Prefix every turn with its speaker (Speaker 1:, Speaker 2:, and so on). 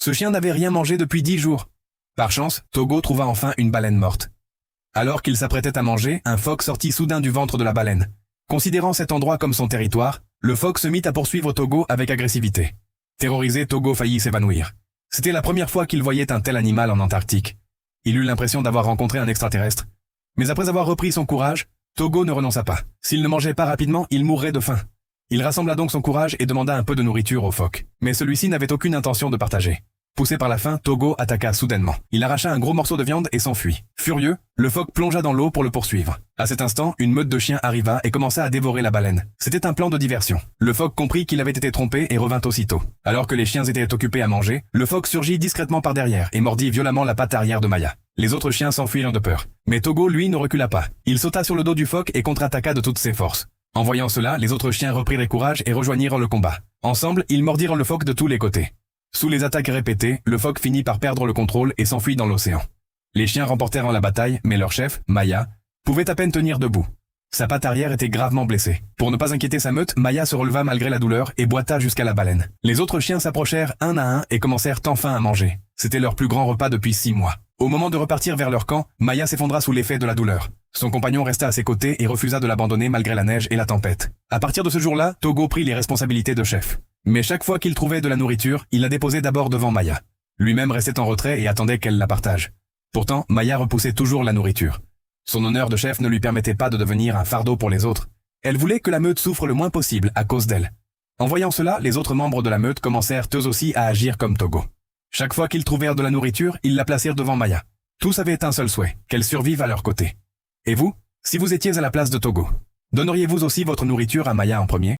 Speaker 1: Ce chien n'avait rien mangé depuis 10 jours. Par chance, Togo trouva enfin une baleine morte. Alors qu'il s'apprêtait à manger, un phoque sortit soudain du ventre de la baleine. Considérant cet endroit comme son territoire, le phoque se mit à poursuivre Togo avec agressivité. Terrorisé, Togo faillit s'évanouir. C'était la première fois qu'il voyait un tel animal en Antarctique. Il eut l'impression d'avoir rencontré un extraterrestre. Mais après avoir repris son courage, Togo ne renonça pas. S'il ne mangeait pas rapidement, il mourrait de faim. Il rassembla donc son courage et demanda un peu de nourriture au phoque. Mais celui-ci n'avait aucune intention de partager. Poussé par la faim, Togo attaqua soudainement. Il arracha un gros morceau de viande et s'enfuit. Furieux, le phoque plongea dans l'eau pour le poursuivre. À cet instant, une meute de chiens arriva et commença à dévorer la baleine. C'était un plan de diversion. Le phoque comprit qu'il avait été trompé et revint aussitôt. Alors que les chiens étaient occupés à manger, le phoque surgit discrètement par derrière et mordit violemment la patte arrière de Maya. Les autres chiens s'enfuirent de peur. Mais Togo, lui, ne recula pas. Il sauta sur le dos du phoque et contre-attaqua de toutes ses forces. En voyant cela, les autres chiens reprirent courage et rejoignirent le combat. Ensemble, ils mordirent le phoque de tous les côtés. Sous les attaques répétées, le phoque finit par perdre le contrôle et s'enfuit dans l'océan. Les chiens remportèrent la bataille, mais leur chef, Maya, pouvait à peine tenir debout. Sa patte arrière était gravement blessée. Pour ne pas inquiéter sa meute, Maya se releva malgré la douleur et boita jusqu'à la baleine. Les autres chiens s'approchèrent un à un et commencèrent enfin à manger. C'était leur plus grand repas depuis 6 mois. Au moment de repartir vers leur camp, Maya s'effondra sous l'effet de la douleur. Son compagnon resta à ses côtés et refusa de l'abandonner malgré la neige et la tempête. À partir de ce jour-là, Togo prit les responsabilités de chef. Mais chaque fois qu'il trouvait de la nourriture, il la déposait d'abord devant Maya. Lui-même restait en retrait et attendait qu'elle la partage. Pourtant, Maya repoussait toujours la nourriture. Son honneur de chef ne lui permettait pas de devenir un fardeau pour les autres. Elle voulait que la meute souffre le moins possible à cause d'elle. En voyant cela, les autres membres de la meute commencèrent eux aussi à agir comme Togo. Chaque fois qu'ils trouvèrent de la nourriture, ils la placèrent devant Maya. Tous avaient un seul souhait, qu'elle survive à leur côté. Et vous, si vous étiez à la place de Togo, donneriez-vous aussi votre nourriture à Maya en premier ?